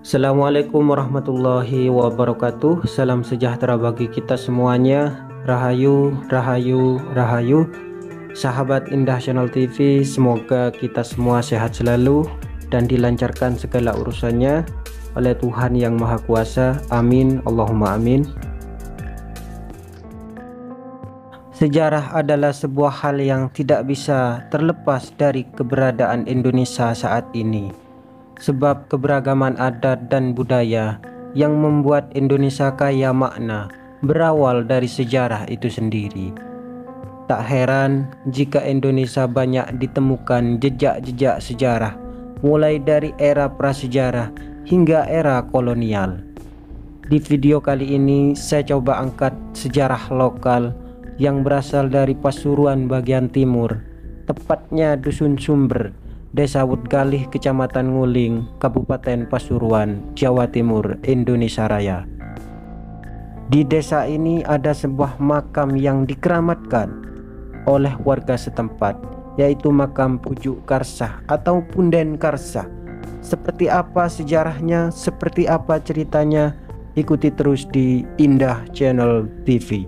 Assalamualaikum warahmatullahi wabarakatuh. Salam sejahtera bagi kita semuanya. Rahayu, rahayu, rahayu. Sahabat Indah Channel TV, semoga kita semua sehat selalu dan dilancarkan segala urusannya oleh Tuhan Yang Maha Kuasa. Amin, Allahumma amin. Sejarah adalah sebuah hal yang tidak bisa terlepas dari keberadaan Indonesia saat ini. Sebab keberagaman adat dan budaya yang membuat Indonesia kaya makna berawal dari sejarah itu sendiri. Tak heran jika Indonesia banyak ditemukan jejak-jejak sejarah, mulai dari era prasejarah hingga era kolonial. Di video kali ini saya coba angkat sejarah lokal yang berasal dari Pasuruan bagian timur, tepatnya Dusun Sumber, Desa Wudgalih, Kecamatan Nguling, Kabupaten Pasuruan, Jawa Timur, Indonesia Raya. Di desa ini ada sebuah makam yang dikeramatkan oleh warga setempat, yaitu makam Pujuk Karsah atau Punden Karsah. Seperti apa sejarahnya, seperti apa ceritanya, ikuti terus di Indah Channel TV.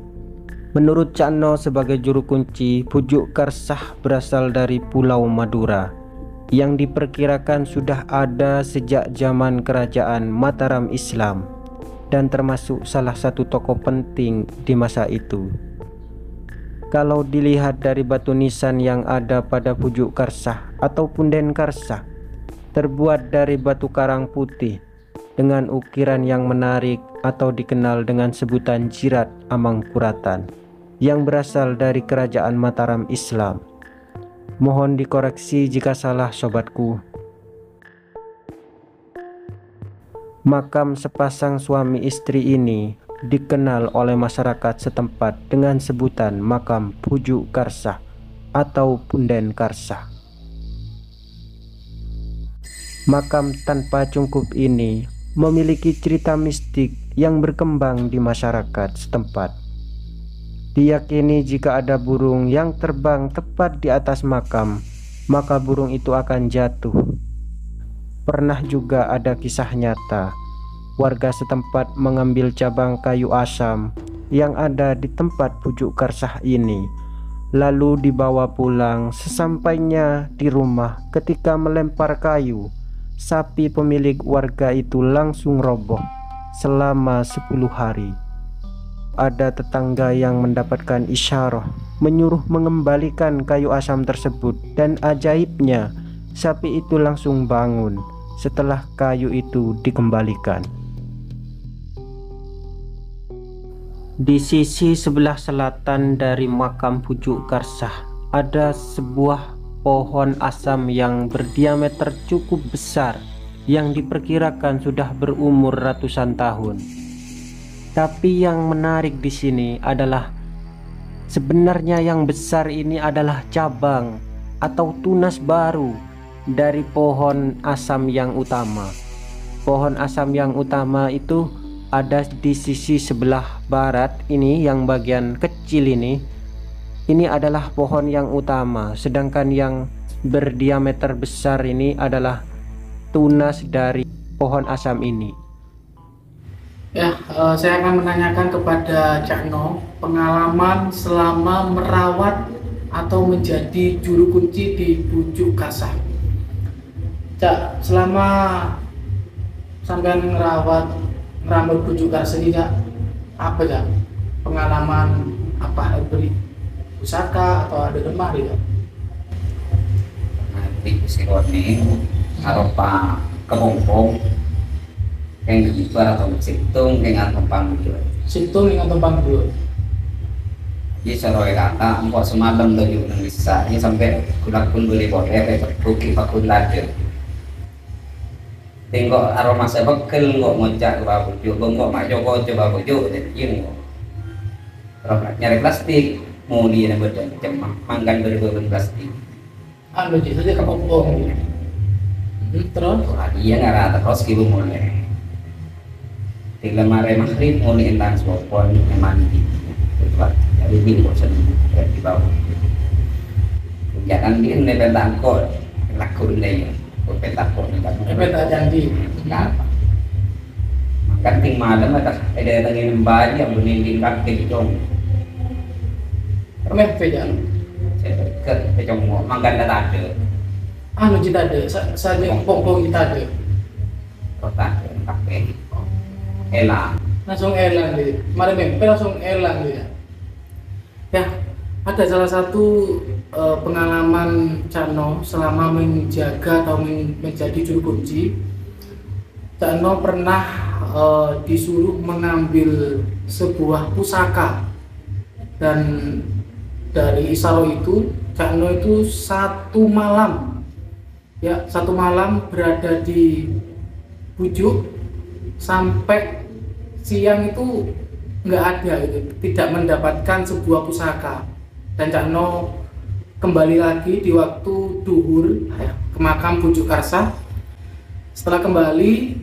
Menurut Cak No sebagai juru kunci, Pujuk Karsah berasal dari Pulau Madura, yang diperkirakan sudah ada sejak zaman kerajaan Mataram Islam dan termasuk salah satu tokoh penting di masa itu. Kalau dilihat dari batu nisan yang ada pada Pujuk Karsah atau Punden Karsah, terbuat dari batu karang putih dengan ukiran yang menarik atau dikenal dengan sebutan Jirat Amangkuratan yang berasal dari kerajaan Mataram Islam. Mohon dikoreksi jika salah sobatku. Makam sepasang suami istri ini dikenal oleh masyarakat setempat dengan sebutan makam Pujuk Karsah atau Punden Karsah. Makam tanpa cungkup ini memiliki cerita mistik yang berkembang di masyarakat setempat. Diyakini jika ada burung yang terbang tepat di atas makam, maka burung itu akan jatuh. Pernah juga ada kisah nyata, warga setempat mengambil cabang kayu asam yang ada di tempat Pujuk Karsah ini, lalu dibawa pulang. Sesampainya di rumah, ketika melempar kayu, sapi pemilik warga itu langsung roboh selama 10 hari. Ada tetangga yang mendapatkan isyarah menyuruh mengembalikan kayu asam tersebut, dan ajaibnya sapi itu langsung bangun setelah kayu itu dikembalikan. Di sisi sebelah selatan dari makam Pujuk Karsah ada sebuah pohon asam yang berdiameter cukup besar yang diperkirakan sudah berumur ratusan tahun. Tapi yang menarik di sini adalah sebenarnya yang besar ini adalah cabang atau tunas baru dari pohon asam yang utama. Pohon asam yang utama itu ada di sisi sebelah barat ini, yang bagian kecil ini adalah pohon yang utama, sedangkan yang berdiameter besar ini adalah tunas dari pohon asam ini. Ya, saya akan menanyakan kepada Cak No pengalaman selama merawat atau menjadi juru kunci di Pujuk Karsah. Cak, selama sampai merawat Pujuk Karsah ini, Cak, apa Cak? Pengalaman apa? Beri pusaka atau ada lemah gitu? Nanti sirone aropa kepompong yang kedua atau situng dengan tempang dulu. Situng dengan tempang dulu. Jadi seroy kata empok semalam tujuh nang bisa ini sampai kulak pun beli boleh bukit pakun lada. Tengok aroma saya bekel kok ngocak ke babu juga kok mak joko coba bujuk jadi kok. Terus nyari plastik mau dia nak beda macam manggan berbagai plastik. Anu je saja kepompong. Terus Dia ngarah terus gitu mulai. Tiga mare maghrib mulai entang sepopon mandi. Jadi ini bosan di bawah. Jangan dia nepel kok laku ini, nepel kok nih kan. Nepel janji. kanting malam atas ada tangin baju yang meninding kaki cong Remeh peja. ke cong mau makan dah tak ada Anu kita ada, saja pong kita ada. kotak pakai elang Langsung elang dia. Mari mempe langsung elang dia. Ya, ada salah satu pengalaman Cakno selama menjaga atau menjadi juru kunci. Cakno pernah disuruh mengambil sebuah pusaka, dan dari Isaro itu Cakno itu satu malam berada di Bujuk sampai siang itu nggak ada gitu, tidak mendapatkan sebuah pusaka. Dan Cakno kembali lagi di waktu duhur ke makam Bujuk Karsah. Setelah kembali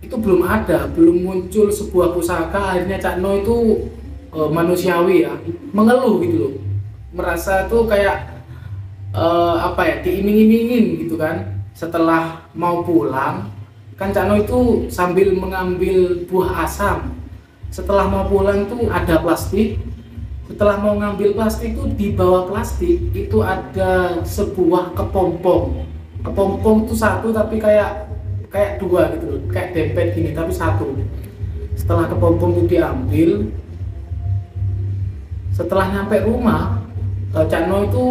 itu belum muncul sebuah pusaka. Akhirnya Cakno itu manusiawi ya, mengeluh gitu loh, merasa tuh kayak diiming-imingin gitu kan. Setelah mau pulang kan Cakno itu sambil mengambil buah asam. Setelah mau pulang tuh ada plastik. Setelah mau ngambil plastik itu, di bawah plastik itu ada sebuah kepompong. Kepompong itu satu tapi kayak dua gitu loh, kayak dempet gini tapi satu. Setelah kepompong itu diambil, setelah nyampe rumah, Cakno itu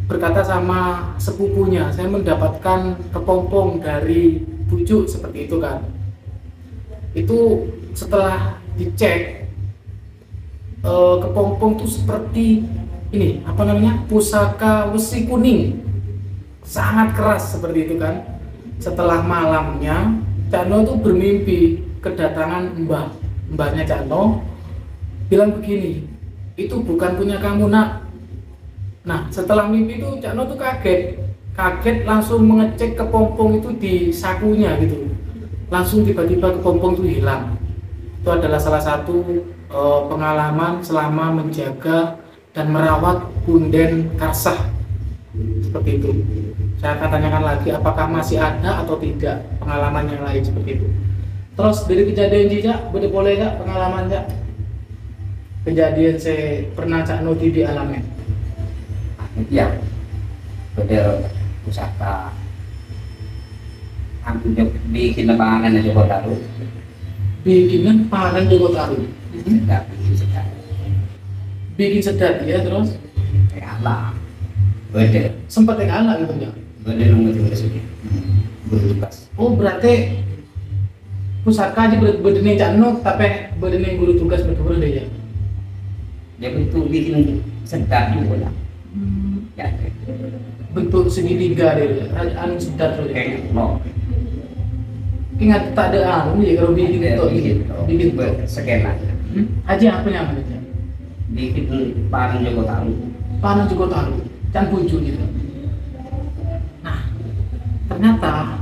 berkata sama sepupunya, saya mendapatkan kepompong dari Bujuk, seperti itu kan. Itu setelah dicek, kepompong itu seperti ini, pusaka besi kuning, sangat keras seperti itu kan. Setelah malamnya Cakno itu bermimpi kedatangan mbahnya Cakno, bilang begini, itu bukan punya kamu nak. Nah, setelah mimpi itu Cakno tuh kaget langsung mengecek kepompong itu di sakunya gitu, langsung tiba-tiba kepompong itu hilang. Itu adalah salah satu pengalaman selama menjaga dan merawat Punden Karsah, seperti itu. Saya akan tanyakan lagi apakah masih ada atau tidak pengalaman yang lain seperti itu. Terus dari kejadian jejak, boleh nggak pengalaman nggak kejadian saya pernah Cakno dialami? ya beda pusaka aku bikin lebangan aja kok taruh bikinan pangan Joko Taru, sedap bikin sedat ya. Terus kalah beda sempat kalah gitu ya. beda nunggu juga sih bertugas. Oh berarti pusaka aja berdening Cakno tapi berdening guru tugas betul deh ya. Dia bentuk bikin sedap juga lah. Ya Bentuk segitiga deh, anu sedat tuh. no. Ingat tak ada anu ya kalau bikin itu bikin skena. Aja apa yang ada? Bikin pangan Joko Taru. Pangan Joko Taru, can buju gitu. Nah, ternyata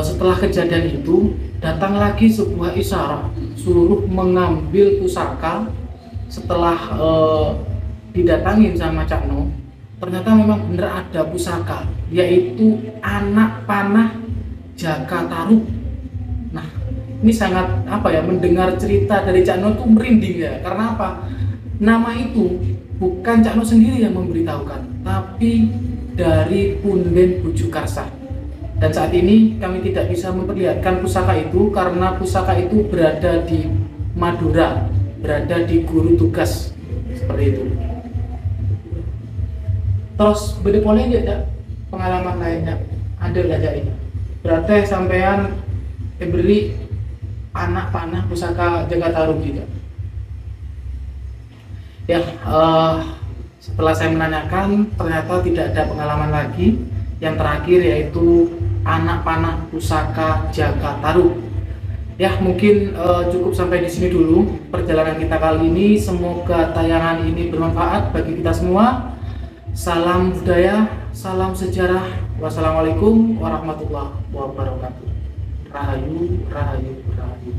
setelah kejadian itu datang lagi sebuah isyarat suruh mengambil pusaka. Setelah didatangin sama Cakno, ternyata memang benar ada pusaka, yaitu anak panah Jaka Tarub. Nah, ini sangat mendengar cerita dari Cakno tuh merinding ya. Karena apa? Nama itu bukan Cakno sendiri yang memberitahukan, tapi dari Punden Bujuk Karsah. Dan saat ini kami tidak bisa memperlihatkan pusaka itu karena pusaka itu berada di Madura, berada di guru tugas, seperti itu. Terus boleh nggak pengalaman lainnya ada aja ini? Berarti sampean diberi anak panah pusaka Jaka Tarub juga. Ya, setelah saya menanyakan ternyata tidak ada pengalaman lagi. Yang terakhir yaitu anak panah pusaka Jaka Tarub. Ya, mungkin cukup sampai di sini dulu perjalanan kita kali ini. Semoga tayangan ini bermanfaat bagi kita semua. Salam budaya, salam sejarah. Wassalamualaikum warahmatullahi wabarakatuh. Rahayu, rahayu, rahayu.